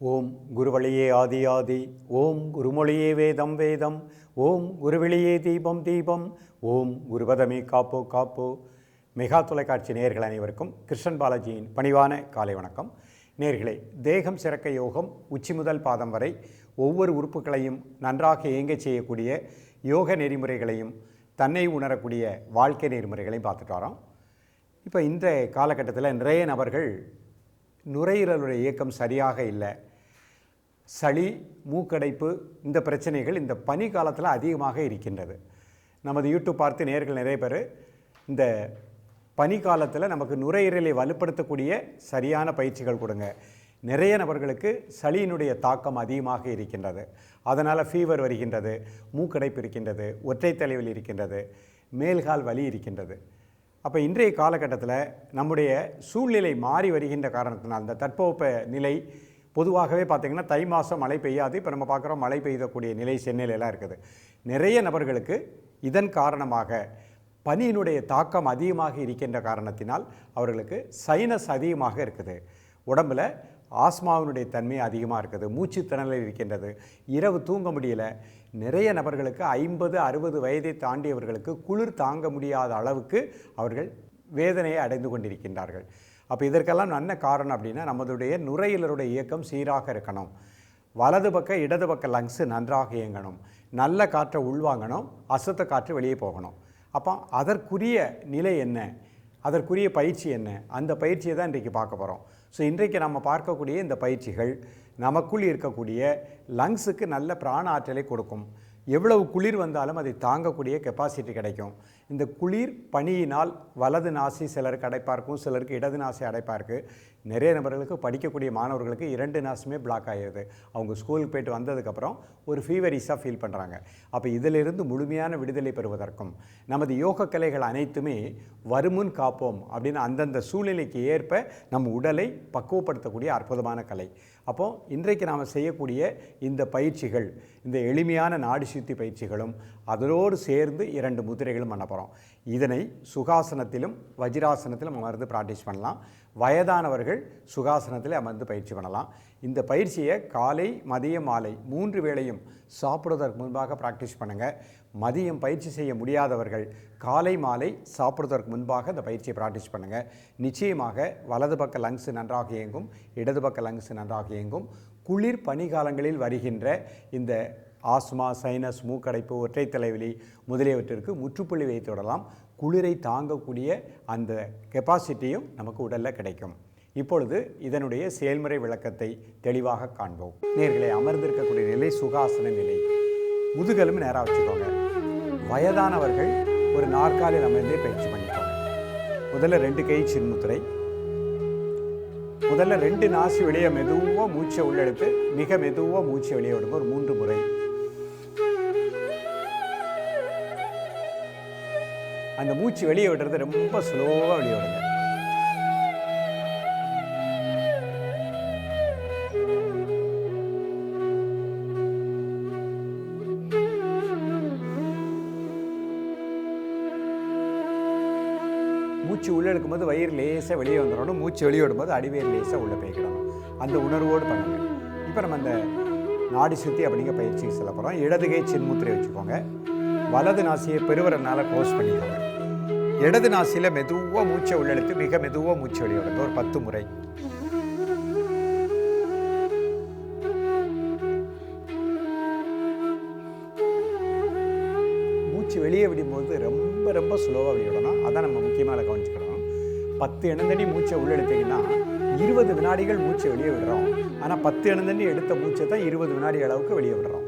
ஓம் குருவழியே ஆதி ஆதி, ஓம் குருமொழியே வேதம் வேதம், ஓம் குருவெளியே தீபம் தீபம், ஓம் குருபதமே காப்போ காப்போ. மெகா தொலைக்காட்சி நேயர்கள் அனைவருக்கும் கிருஷ்ணன் பாலாஜியின் பணிவான காலை வணக்கம். நேயர்களே, தேகம் சிறக்க யோகம் உச்சி முதல் பாதம் வரை ஒவ்வொரு உறுப்புகளையும் நன்றாக இயங்கச் செய்யக்கூடிய யோக நெறிமுறைகளையும் தன்னை உணரக்கூடிய வாழ்க்கை நெறிமுறைகளையும் பார்த்துட்டு வரோம். இப்போ இந்த காலகட்டத்தில் நிறைய நபர்கள் நுரையீரலுடைய இயக்கம் சரியாக இல்லை, சளி மூக்கடைப்பு, இந்த பிரச்சனைகள் இந்த பனி காலத்தில் அதிகமாக இருக்கின்றது. நமது யூடியூப் பார்த்து நேயர்கள் நிறைய பேர் இந்த பனி காலத்தில் நமக்கு நுரையீரலை வலுப்படுத்தக்கூடிய சரியான பயிற்சிகள் கொடுங்க. நிறைய நபர்களுக்கு சளியினுடைய தாக்கம் அதிகமாக இருக்கின்றது, அதனால் ஃபீவர் வருகின்றது, மூக்கடைப்பு இருக்கின்றது, ஒற்றை தலைவலி இருக்கின்றது, மேல்கால் வலி இருக்கின்றது. அப்போ இன்றைய காலகட்டத்தில் நம்முடைய சூழ்நிலை மாறி வருகின்ற காரணத்தினால் இந்த தட்பவெப்ப நிலை பொதுவாகவே பார்த்திங்கன்னா தை மாதம் மழை பெய்யாது. இப்போ நம்ம பார்க்குறோம் மழை பெய்யக்கூடிய நிலை சென்னையிலலாம் இருக்குது. நிறைய நபர்களுக்கு இதன் காரணமாக பனியினுடைய தாக்கம் அதிகமாக இருக்கின்ற காரணத்தினால் அவர்களுக்கு சைனஸ் அதிகமாக இருக்குது, உடம்பில் ஆஸ்மாவினுடைய தன்மை அதிகமாக இருக்குது, மூச்சு திணறல் இருக்கின்றது, இரவு தூங்க முடியல. நிறைய நபர்களுக்கு 50-60 வயதை தாண்டியவர்களுக்கு குளிர் தாங்க முடியாத அளவுக்கு அவர்கள் வேதனையை அடைந்து கொண்டிருக்கின்றார்கள். அப்போ இதற்கெல்லாம் என்ன காரணம் அப்படின்னா, நம்மளுடைய நுரையீரலுடைய இயக்கம் சீராக இருக்கணும், வலது பக்கம் இடது பக்கம் லங்ஸு நன்றாக இயங்கணும், நல்ல காற்றை உள்வாங்கணும், அசுத்த காற்று வெளியே போகணும். அப்போ அதற்குரிய நிலை என்ன, அதற்குரிய பயிற்சி என்ன, அந்த பயிற்சியை தான் இன்றைக்கு பார்க்க போகிறோம். ஸோ இன்றைக்கு நம்ம பார்க்கக்கூடிய இந்த பயிற்சிகள் நமக்குள் இருக்கக்கூடிய லங்ஸுக்கு நல்ல பிராண ஆற்றலை கொடுக்கும். எவ்வளவு குளிர் வந்தாலும் அதை தாங்கக்கூடிய கெப்பாசிட்டி கிடைக்கும். இந்த குளிர் பனியினால் வலது நாசி சிலருக்கு அடைப்பாக இருக்கும், சிலருக்கு இடது நாசி அடைப்பாக இருக்குது. நிறைய நபர்களுக்கு படிக்கக்கூடிய மாணவர்களுக்கு 2 நாசுமே பிளாக் ஆகிடுது. அவங்க ஸ்கூலுக்கு போய்ட்டு வந்ததுக்கப்புறம் ஒரு ஃபீவரிஸாக ஃபீல் பண்ணுறாங்க. அப்போ இதிலிருந்து முழுமையான விடுதலை பெறுவதற்கும் நமது யோக கலைகள் அனைத்துமே வருமுன் காப்போம் அப்படின்னு அந்தந்த சூழ்நிலைக்கு ஏற்ப நம்ம உடலை பக்குவப்படுத்தக்கூடிய அற்புதமான கலை. அப்போது இன்றைக்கு நாம் செய்யக்கூடிய இந்த பயிற்சிகள், இந்த எளிமையான நாடி சுத்தி பயிற்சிகளும் அதனோடு சேர்ந்து 2 முதிரைகளும் பண்ண போகிறோம். இதனை சுகாசனத்திலும் வஜ்ராசனத்திலும் அமர்ந்து ப்ராக்டிஸ் பண்ணலாம். வயதானவர்கள் சுகாசனத்தில் அமர்ந்து பயிற்சி பண்ணலாம். இந்த பயிற்சியை காலை மதியம் மாலை 3 வேளையும் சாப்பிடுவதற்கு முன்பாக ப்ராக்டிஸ் பண்ணுங்கள். மதியம் பயிற்சி செய்ய முடியாதவர்கள் காலை மாலை சாப்பிடுவதற்கு முன்பாக இந்த பயிற்சியை ப்ராக்டிஸ் பண்ணுங்கள். நிச்சயமாக வலது பக்க லங்ஸ் நன்றாக இயங்கும், இடது பக்க லங்ஸ் நன்றாக இயங்கும். குளிர் பனிகாலங்களில் வருகின்ற இந்த ஆஸ்மா, சைனஸ், மூக்கடைப்பு, ஒற்றை தலைவலி முதலியவற்றிற்கு முற்றுப்புள்ளி வைத்து விடலாம். குளிரை தாங்கக்கூடிய அந்த கெப்பாசிட்டியும் நமக்கு உடலில் கிடைக்கும். இப்பொழுது இதனுடைய செயல்முறை விளக்கத்தை தெளிவாக காண்போம். நேர்களை அமர்ந்திருக்கக்கூடிய நிலை சுகாசன நிலை. முதுகெலும்பு நேராக வச்சுக்கோங்க. வயதானவர்கள் ஒரு நாற்காலியில் அமர்ந்தே பயிற்சி பண்ணிக்கோங்க. முதல்ல 2 கை சின்முத்திரை. முதல்ல 2 நாசி வெளியே மெதுவாக மூச்சை உள்ளெடுத்து மிக மெதுவாக மூச்சை வெளியே விடுங்க. ஒரு 3 முறை. அந்த மூச்சு வெளியே விடுறது ரொம்ப ஸ்லோவாக வெளியே விடுங்க. மூச்சு உள்ளே எடுக்கும்போது வயிறு லேசாக வெளியே வந்துடணும், மூச்சு வெளியே விடும்போது அடிவேர் லேசாக உள்ளே போய்க்கிடணும். அந்த உணர்வோடு பண்ணுங்கள். இப்போ நம்ம அந்த நாடி சுத்தி அப்படிங்கிற பயிற்சிக்கு செல்ல போகிறோம். இடது கை சின்முத்திரை வச்சுக்கோங்க. வலது நாசியை பெருவரனால் க்ளோஸ் பண்ணிக்கோங்க. இடது நாசியில் மெதுவாக மூச்சை உள்ளெடுத்து மிக மெதுவாக மூச்சு வெளியே விடுங்க. ஒரு 10 முறை. மூச்சு வெளியே விடும்போது ரொம்ப ரொம்ப ஸ்லோவாக வெளியிடணும். அதான் நம்ம முக்கியமாக கவனிச்சுக்கணும். 10 எண்ணந்தண்ணி மூச்சை உள்ளெடுத்தீங்கன்னா 20 வினாடிகள் மூச்சை வெளியே விடுறோம். ஆனால் 10 எண்ணந்தண்ணி எடுத்த மூச்சை தான் 20 வினாடி அளவுக்கு வெளியே விடுறோம்.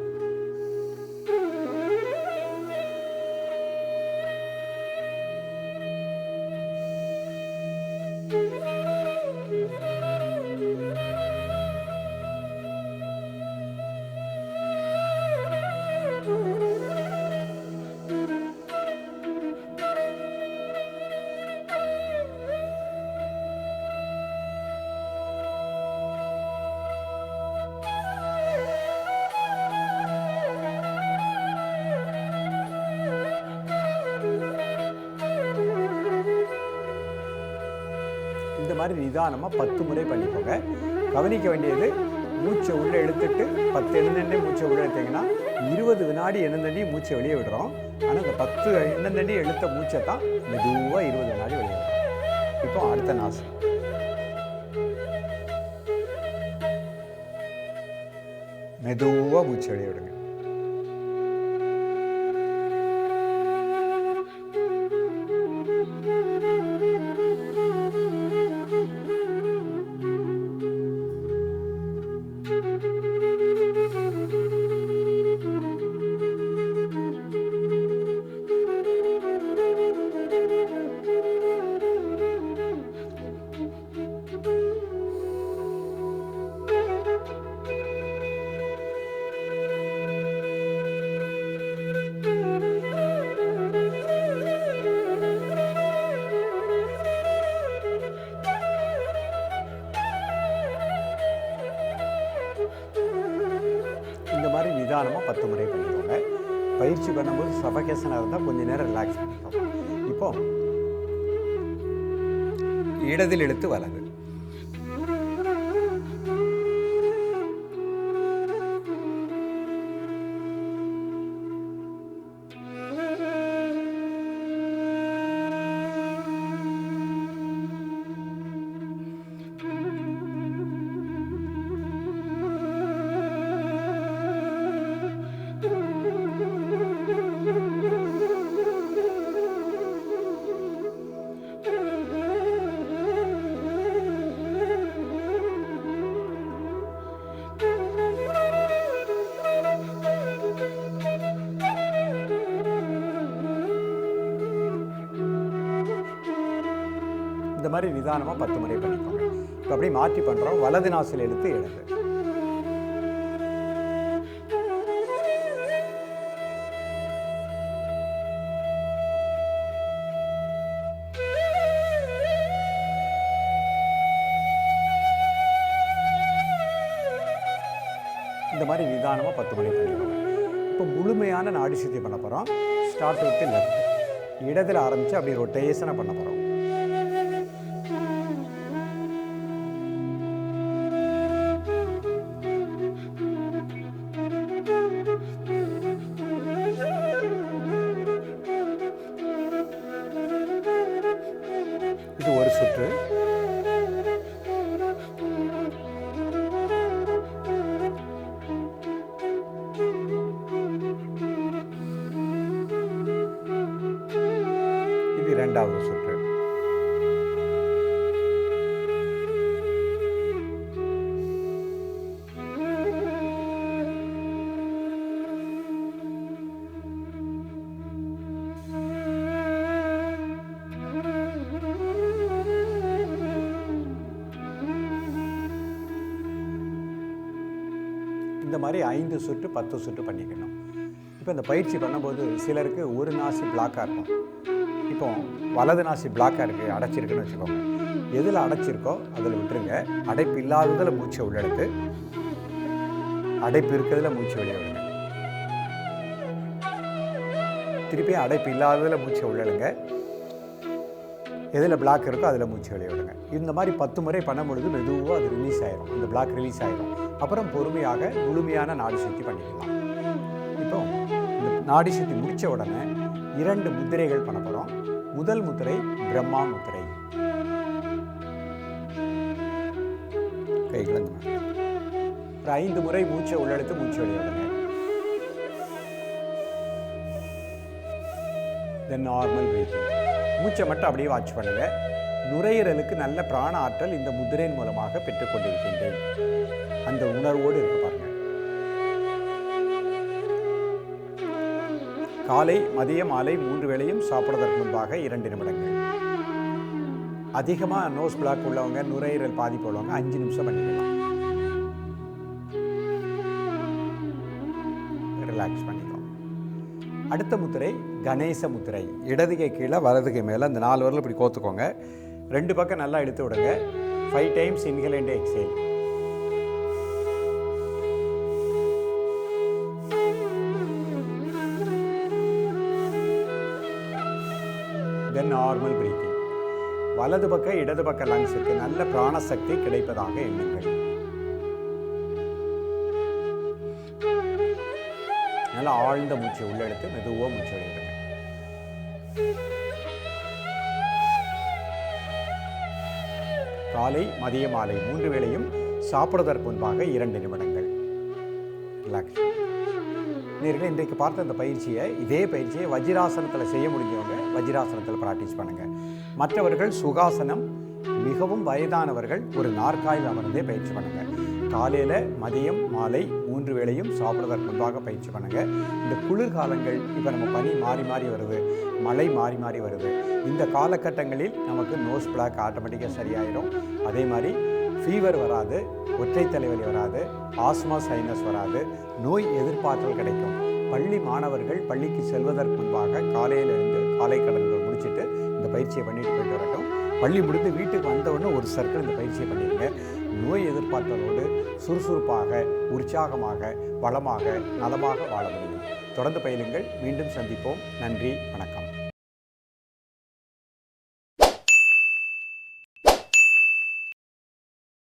இந்த மாதிரி நிதானமாக 10 முறை பண்ணிக்கோங்க. கவனிக்க வேண்டியது மூச்சை உள்ளே இழுத்துட்டு 10 எண்ணந்தண்டி மூச்சை உள்ளே எடுத்தீங்கன்னா 20 வினாடி எண்ணந்தண்டி மூச்சை வெளியே விடுறோம். ஆனால் இந்த 10 எண்ணந்தண்டி இழுத்த மூச்சை தான் மெதுவாக 20 வினாடி வெளியே விடுறோம். இப்போ அடுத்த நாசி மெதுவாக மூச்சை வெளியே விடுங்க. இந்த மாதிரி நிதானமாக 10 முறை பண்ணிக்கோங்க. பயிற்சி பண்ணும்போது சஃபகேஷனாக இருந்தால் கொஞ்சம் நேரம் ரிலாக்ஸ் பண்ணிக்கோங்க. இப்போ இடதில் இழுத்து வலது, இந்த மாதிரி நிதானமாக 10 முறை பண்ணிக்கோங்க. இப்போ அப்படியே மாற்றி பண்ணுறோம். வலது நாசில் எடுத்து இடது, இந்த மாதிரி நிதானமாக 10 முறை பண்ணிக்கோங்க. இப்போ முழுமையான நாடி சுத்தி பண்ண போகிறோம். ஸ்டார்ட் வித் லெஃப்ட், இடத்துல ஆரம்பித்து அப்படி ரொட்டேஷனாக பண்ண போகிறோம். இது ஒரு சுற்று. இது இரண்டாவது சுற்று. இந்த மாதிரி 5 சுற்று 10 சுற்று பண்ணிக்கணும். இப்போ இந்த பயிற்சி பண்ணும்போது சிலருக்கு ஒரு நாசி பிளாக்காக இருக்கும். இப்போ வலது நாசி பிளாக்காக இருக்குது, அடைச்சிருக்குன்னு வச்சுக்கோங்க. எதில் அடைச்சிருக்கோ அதில் விட்டுருங்க. அடைப்பு இல்லாததில் மூச்சை உள்ளெடுத்து, அடைப்பு இருக்கிறதுல மூச்சு வெளியே விடுங்க. திருப்பி அடைப்பு இல்லாததில் மூச்சை உள்ளெடுங்க. எதில் பிளாக் இருக்கோ அதில் மூச்சு வெளியே விடுங்க. இந்த மாதிரி 10 முறை பண்ணும் பொழுது மெதுவாக அது ரிலீஸ் ஆகிடும். இந்த பிளாக் ரிலீஸ் ஆகிடும். அப்புறம் பொறுமையாக முழுமையான நாடி சுத்தி பண்ணிக்கலாம். இப்போ இந்த நாடி சுத்தி முடித்த உடனே 2 முத்திரைகள் பண்ண போகிறோம். முதல் முத்திரை பிரம்மா முத்திரை. கைகளை ஒரு 5 முறை மூச்சை உள்ளெடுத்து மூச்சு வெளியே விடுங்க. தென் நார்மல் பிரீத்திங். மூச்சை மட்டும் அப்படியே வாட்ச் பண்ணுங்க. நுரையீரலுக்கு நல்ல பிராண ஆற்றல் இந்த முத்திரையின் மூலமாக பெற்றுக்கொண்டிருக்கின்றேன். அந்த உணர்வோடு இருக்க பாருங்க. காலை மதிய மாலை 3 வேளையும் சாப்பிடுவதற்கு முன்பாக 2 நிமிடங்கள். அதிகமாக நோஸ் பிளாக் உள்ளவங்க, நுரையீரல் பாதிப்பு உள்ளவங்க 5 நிமிஷம் பண்ணிக்கலாம். ரிலாக்ஸ் பண்ணிக்கலாம். அடுத்த முத்திரை கணேச முத்திரை. இடதுகை கீழே வலதுகை மேலே அந்த 4 விரல் இப்படி கோத்துக்கோங்க. 2 பக்கம் நல்லா இழுத்து விடுங்க. 5 times inhale and exhale. Then normal breathing. வலது பக்க இடது பக்க லங்ஸுக்கு நல்ல பிராணசக்தி கிடைப்பதாக எண்ணுங்கள். நல்லா ஆழ்ந்த மூச்சை உள்ளெடுத்து மெதுவாக மூச்சு வெளியிடுங்க. காலை மதிய மாலை 3 வேளையும் சாப்பிடுவதற்கு முன்பாக 2 நிமிடங்கள் ரிலாக்ஸ். நேயர்களே, இன்றைக்கு பார்த்த இந்த பயிற்சியை, இதே பயிற்சியை வஜ்ராசனத்தில் செய்ய முடிஞ்சவங்க வஜ்ராசனத்தில் ப்ராக்டிஸ் பண்ணுங்கள். மற்றவர்கள் சுகாசனம், மிகவும் வயதானவர்கள் ஒரு நாற்காலில் அமர்ந்தே பயிற்சி பண்ணுங்கள். காலையில் மதியம் மாலை 3 வேளையும் சாப்பிடுவதற்கு முன்பாக பயிற்சி பண்ணுங்கள். இந்த குளிர்காலங்கள், இப்போ நம்ம பனி மாறி மாறி வருது, மழை மாறி மாறி வருது, இந்த காலகட்டங்களில் நமக்கு நோஸ் பிளாக் ஆட்டோமேட்டிக்காக சரியாயிடும். அதே மாதிரி ஃபீவர் வராது, ஒற்றை தலைவலி வராது, ஆஸ்மா சைனஸ் வராது, நோய் எதிர்ப்பாற்றல் கிடைக்கும். பள்ளி மாணவர்கள் பள்ளிக்கு செல்வதற்கு முன்பாக காலையில் இருந்து காலை கடன்கள் முடிச்சுட்டு இந்த பயிற்சியை பண்ணிட்டு போயிட்டு வரட்டும். பள்ளி முடிந்து வீட்டுக்கு வந்தவுடனே ஒரு சர்க்கிள் இந்த பயிற்சியை பண்ணிடுங்க. நோய் எதிர்ப்பாற்றலோடு சுறுசுறுப்பாக, உற்சாகமாக, வளமாக, நலமாக வாழ முடியும். தொடர்ந்து பயிலுங்கள். மீண்டும் சந்திப்போம். நன்றி, வணக்கம்.